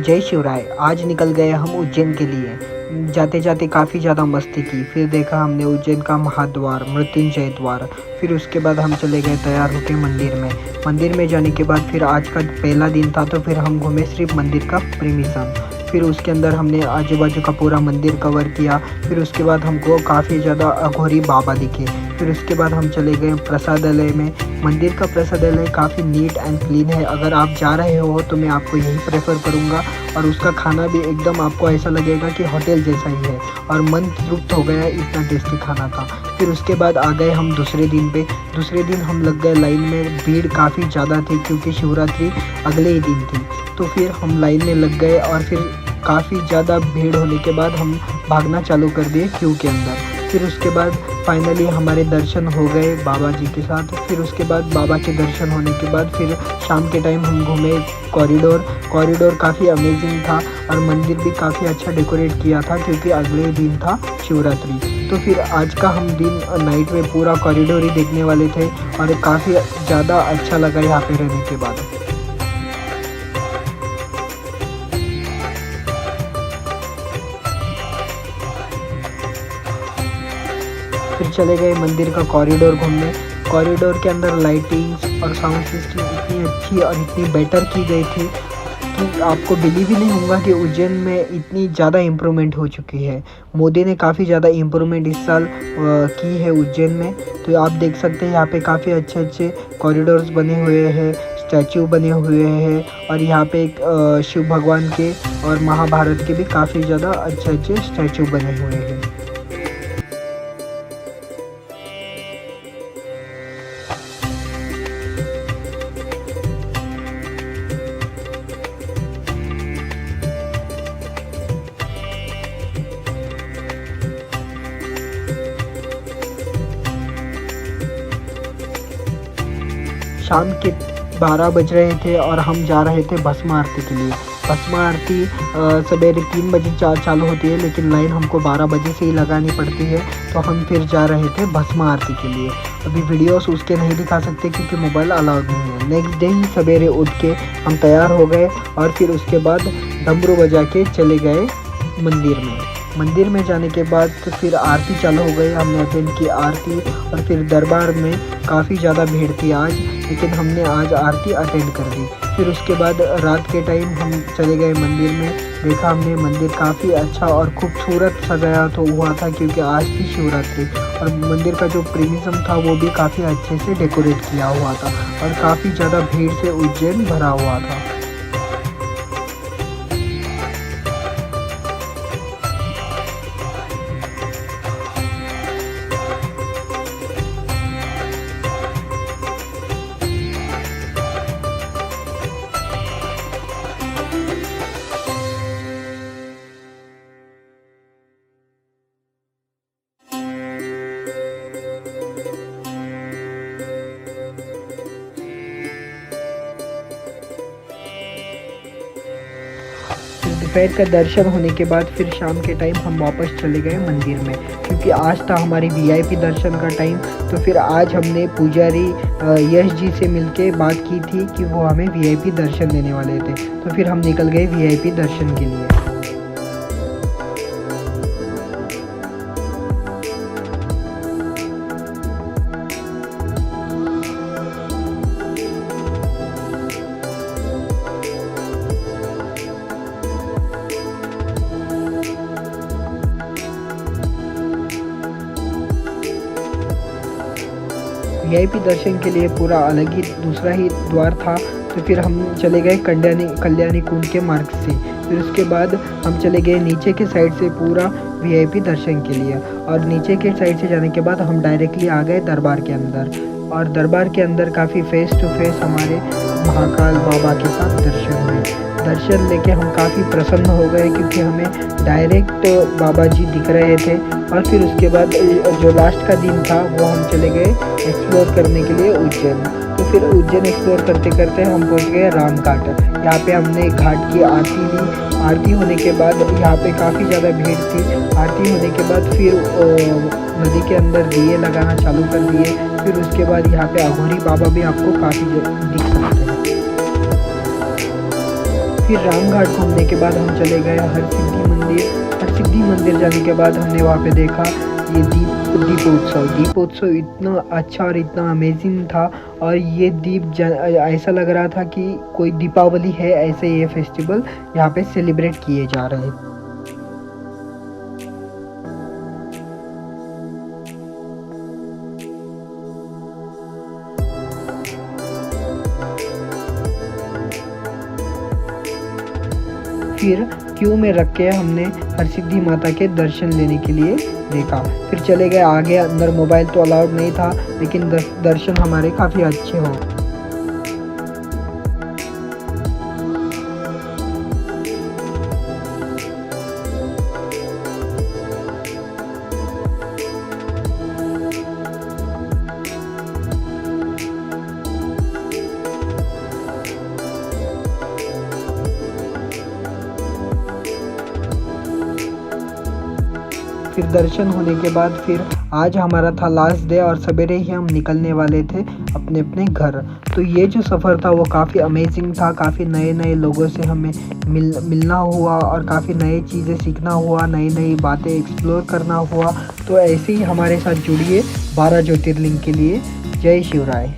जय शिवराय। आज निकल गए हम उज्जैन के लिए। जाते जाते काफ़ी ज़्यादा मस्ती की। फिर देखा हमने उज्जैन का महाद्वार, मृत्युंजय द्वार। फिर उसके बाद हम चले गए तैयार होकर मंदिर में। मंदिर में जाने के बाद फिर आज का पहला दिन था, तो फिर हम घूमे सिर्फ मंदिर का प्रीमिशन। फिर उसके अंदर हमने आजू बाजू का पूरा मंदिर कवर किया। फिर उसके बाद हमको काफ़ी ज़्यादा अघोरी बाबा दिखे। फिर उसके बाद हम चले गए प्रसादालय में। मंदिर का प्रसादालय काफ़ी नीट एंड क्लीन है। अगर आप जा रहे हो तो मैं आपको यही प्रेफर करूँगा। और उसका खाना भी एकदम आपको ऐसा लगेगा कि होटल जैसा ही है, और मन तृप्त हो गया, इतना टेस्टी खाना था। फिर उसके बाद आ गए हम दूसरे दिन पे। दूसरे दिन हम लग गए लाइन में। भीड़ काफ़ी ज़्यादा थी क्योंकि शिवरात्रि अगले ही दिन थी। तो फिर हम लाइन में लग गए और फिर काफ़ी ज़्यादा भीड़ होने के बाद हम भागना चालू कर दिए क्यू के अंदर। फिर उसके बाद फाइनली हमारे दर्शन हो गए बाबा जी के साथ। फिर उसके बाद बाबा के दर्शन होने के बाद फिर शाम के टाइम हम घूमे कॉरिडोर काफ़ी अमेजिंग था, और मंदिर भी काफ़ी अच्छा डेकोरेट किया था क्योंकि अगले दिन था शिवरात्रि। तो फिर आज का हम दिन नाइट में पूरा कॉरिडोर ही देखने वाले थे, और काफ़ी ज़्यादा अच्छा लगा यहाँ पे रहने के बाद। फिर चले गए मंदिर का कॉरिडोर घूमने। कॉरिडोर के अंदर लाइटिंग्स और साउंड सिस्टम इतनी अच्छी और इतनी बेटर की गई थी कि आपको बिलीव ही नहीं होगा कि उज्जैन में इतनी ज़्यादा इम्प्रूवमेंट हो चुकी है। मोदी ने काफ़ी ज़्यादा इम्प्रूवमेंट इस साल की है उज्जैन में। तो आप देख सकते हैं यहाँ पे काफ़ी अच्छे अच्छे कॉरिडोर्स बने हुए हैं, स्टैचू बने हुए हैं, और यहाँ पे एक शिव भगवान के और महाभारत के भी काफ़ी ज़्यादा अच्छे अच्छे स्टैचू बने हुए हैं। शाम के 12 बज रहे थे और हम जा रहे थे भस्म आरती के लिए। भस्म आरती सवेरे 3 बजे चालू होती है, लेकिन लाइन हमको 12 बजे से ही लगानी पड़ती है। तो हम फिर जा रहे थे भस्म आरती के लिए। अभी वीडियोस उसके नहीं दिखा सकते क्योंकि मोबाइल अलाउड नहीं है। नेक्स्ट डे ही सवेरे उठ के हम तैयार हो गए, और फिर उसके बाद डमरू बजा के चले गए मंदिर में। मंदिर में जाने के बाद फिर आरती चालू हो गई। हमने अटेंड की आरती, और फिर दरबार में काफ़ी ज़्यादा भीड़ थी आज, लेकिन हमने आज आरती अटेंड कर दी। फिर उसके बाद रात के टाइम हम चले गए मंदिर में। देखा हमने मंदिर काफ़ी अच्छा और खूबसूरत सजाया तो हुआ था क्योंकि आज थी शिवरात्रि, और मंदिर का जो प्रीमियम था वो भी काफ़ी अच्छे से डेकोरेट किया हुआ था, और काफ़ी ज़्यादा भीड़ से उज्जैन भरा हुआ था। दोपहर का दर्शन होने के बाद फिर शाम के टाइम हम वापस चले गए मंदिर में, क्योंकि आज था हमारी वीआईपी दर्शन का टाइम। तो फिर आज हमने पुजारी यश जी से मिलके बात की थी कि वो हमें वीआईपी दर्शन देने वाले थे। तो फिर हम निकल गए वीआईपी दर्शन के लिए। वीआईपी दर्शन के लिए पूरा अलग ही दूसरा ही द्वार था। तो फिर हम चले गए कल्याणी कुंड के मार्ग से। फिर उसके बाद हम चले गए नीचे के साइड से पूरा वीआईपी दर्शन के लिए, और नीचे के साइड से जाने के बाद हम डायरेक्टली आ गए दरबार के अंदर। और दरबार के अंदर काफ़ी फेस टू फेस हमारे महाकाल बाबा के साथ दर्शन हुए। दर्शन लेके हम काफ़ी प्रसन्न हो गए क्योंकि हमें डायरेक्ट बाबा जी दिख रहे थे। और फिर उसके बाद जो लास्ट का दिन था वो हम चले गए एक्सप्लोर करने के लिए उज्जैन। तो फिर उज्जैन एक्सप्लोर करते करते हम पहुंच गए राम घाट। यहाँ पे हमने घाट की आरती ली। आरती होने के बाद यहाँ पे काफ़ी ज़्यादा भीड़ थी। आरती होने के बाद फिर नदी के अंदर दिए लगाना चालू कर दिए। फिर उसके बाद यहाँ पे अघोरी बाबा भी आपको काफ़ी दिख सकते हैं। फिर रामघाट घूमने के बाद हम चले गए हरसिद्धि मंदिर। हरसिद्धि मंदिर जाने के बाद हमने वहाँ पे देखा ये दीपोत्सव इतना अच्छा और इतना अमेजिंग था। और ये ऐसा लग रहा था कि कोई दीपावली है, ऐसे ये फेस्टिवल यहाँ पे सेलिब्रेट किए जा रहे थे। फिर क्यू में रख के हमने हरसिद्धि माता के दर्शन लेने के लिए देखा। फिर चले गए आगे अंदर। मोबाइल तो अलाउड नहीं था, लेकिन दर्शन हमारे काफ़ी अच्छे हो। फिर दर्शन होने के बाद फिर आज हमारा था लास्ट डे और सवेरे ही हम निकलने वाले थे अपने अपने घर। तो ये जो सफ़र था वो काफ़ी अमेजिंग था। काफ़ी नए नए लोगों से हमें मिलना हुआ और काफ़ी नई चीज़ें सीखना हुआ, नई नई बातें एक्सप्लोर करना हुआ। तो ऐसे ही हमारे साथ जुड़िए 12 ज्योतिर्लिंग के लिए। जय शिवराय।